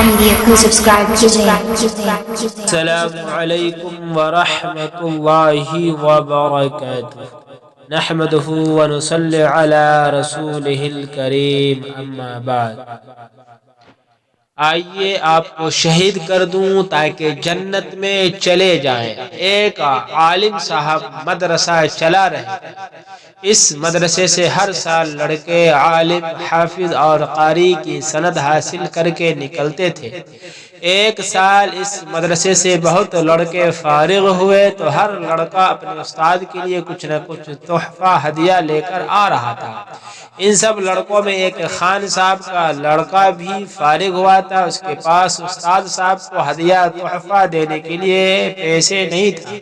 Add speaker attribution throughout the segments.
Speaker 1: Media, who subscribe today.
Speaker 2: السلام علیکم ورحمۃ اللہ وبرکاتہ نحمده ونصلی علی رسولہ الکریم اما بعد۔ آئیے آپ کو شہید کر دوں تاکہ جنت میں چلے جائیں۔ ایک عالم صاحب مدرسہ چلا رہے، اس مدرسے سے ہر سال لڑکے عالم، حافظ اور قاری کی سند حاصل کر کے نکلتے تھے۔ ایک سال اس مدرسے سے بہت لڑکے فارغ ہوئے تو ہر لڑکا اپنے استاد کے لیے کچھ نہ کچھ تحفہ ہدیہ لے کر آ رہا تھا۔ ان سب لڑکوں میں ایک خان صاحب کا لڑکا بھی فارغ ہوا تھا۔ اس کے پاس استاد صاحب کو ہدیہ تحفہ دینے کے لیے پیسے نہیں تھا۔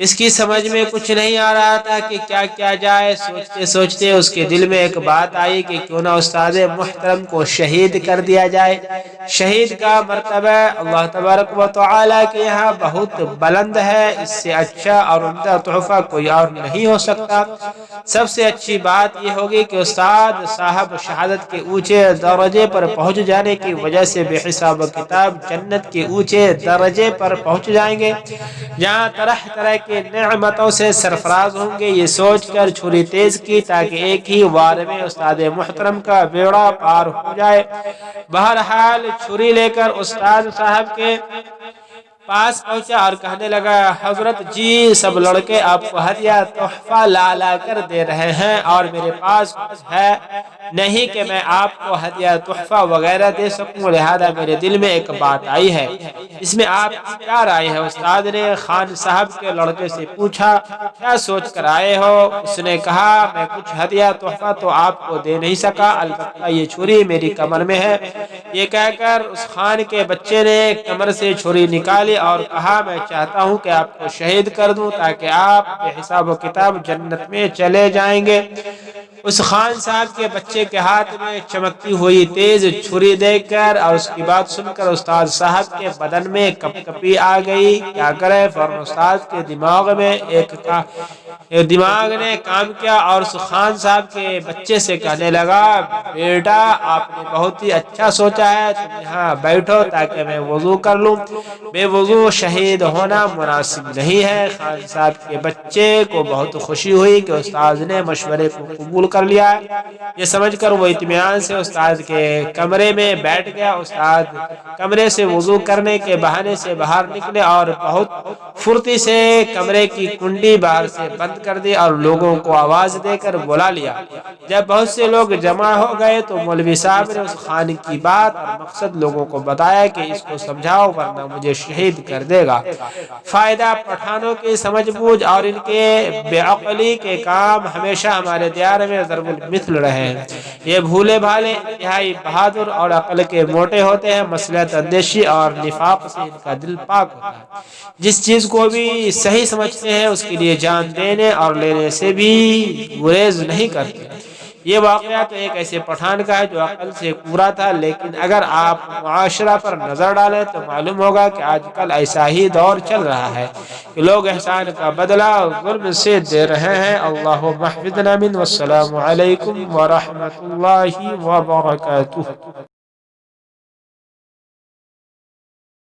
Speaker 2: اس کی سمجھ میں کچھ نہیں آ رہا تھا کہ کیا کیا جائے۔ سوچتے سوچتے اس کے دل میں ایک بات آئی کہ کیوں نہ استاد محترم کو شہید کر دیا جائے۔ شہید کا مرتبہ اللہ تبارک و تعالی کے یہاں بہت بلند ہے، اس سے اچھا اور عمدہ تحفہ کوئی اور نہیں ہو سکتا۔ سب سے اچھی بات یہ ہوگی کہ استاد صاحب شہادت کے اونچے درجے پر پہنچ جانے کی وجہ سے بے حساب کتاب جنت کے اونچے درجے پر پہنچ جائیں گے، جہاں طرح طرح کے نعمتوں سے سرفراز ہوں گے۔ یہ سوچ کر چھری تیز کی تاکہ ایک ہی وار میں استاد محترم کا بیڑا پار ہو جائے۔ بہرحال چھری لے کر استاد صاحب کے پاس پہنچا اور کہنے لگا، حضرت جی سب لڑکے آپ کو ہدیہ تحفہ لا لا کر دے رہے ہیں اور میرے پاس کچھ ہے نہیں کہ میں آپ کو ہدیہ تحفہ وغیرہ دے سکوں، لہذا میرے دل میں ایک بات آئی ہے، اس میں آپ کیا رائے ہے؟ استاد نے خان صاحب کے لڑکے سے پوچھا، کیا سوچ کر آئے ہو؟ اس نے کہا، میں کچھ ہدیہ تحفہ تو آپ کو دے نہیں سکا، البتہ یہ چھری میری کمر میں ہے۔ یہ کہہ کر اس خان کے بچے نے کمر سے چھری نکالی اور کہا، میں چاہتا ہوں کہ آپ کو شہید کر دوں تاکہ آپ بے حساب و کتاب جنت میں چلے جائیں گے۔ اس خان صاحب کے بچے کے ہاتھ میں چمکتی ہوئی تیز چھری دیکھ کر اور اس کی بات سن کر استاد صاحب کے بدن میں کپ کپی آ گئی۔ کیا کرے؟ فوراً استاد کے دماغ نے کام کیا اور اس خان صاحب کے بچے سے کہنے لگا، بیٹا آپ نے بہت ہی اچھا سوچا ہے، تم یہاں بیٹھو تاکہ میں وضو کر لوں، بے وضو شہید ہونا مناسب نہیں ہے۔ خان صاحب کے بچے کو بہت خوشی ہوئی کہ استاد نے مشورے کو قبول کر لیا۔ یہ سمجھ کر وہ اطمینان سے استاد کے کمرے میں بیٹھ گیا۔ استاد کمرے سے وضو کرنے کے بہانے سے باہر نکلے اور بہت پھرتی سے کمرے کی کنڈی باہر سے بند کر دی اور لوگوں کو آواز دے کر بلا لیا۔ جب بہت سے لوگ جمع ہو گئے تو مولوی صاحب نے اس خان کی بات اور مقصد لوگوں کو بتایا کہ اس کو سمجھاؤ ورنہ مجھے شہید کر دے گا۔ فائدہ پٹھانوں کی سمجھ بوجھ اور ان کے بے عقلی کے کام ہمیشہ ہمارے دیار میں ضرب المثل رہے ہیں۔ یہ بھولے بھالے انتہائی بہادر اور عقل کے موٹے ہوتے ہیں، مصلحت اندیشی اور نفاق سے ان کا دل پاک ہوتا ہے۔ جس چیز کو بھی صحیح سمجھتے ہیں اس کے لیے جان دینے اور لینے سے بھی گریز نہیں کرتے۔ یہ واقعہ تو ایک ایسے پٹھان کا ہے جو عقل سے پورا تھا، لیکن اگر آپ معاشرہ پر نظر ڈالیں تو معلوم ہوگا کہ آج کل ایسا ہی دور چل رہا ہے کہ لوگ احسان کا بدلہ ظلم سے دے رہے ہیں۔ اللہم احفظنا من، والسلام علیکم ورحمۃ اللہ وبرکاتہ۔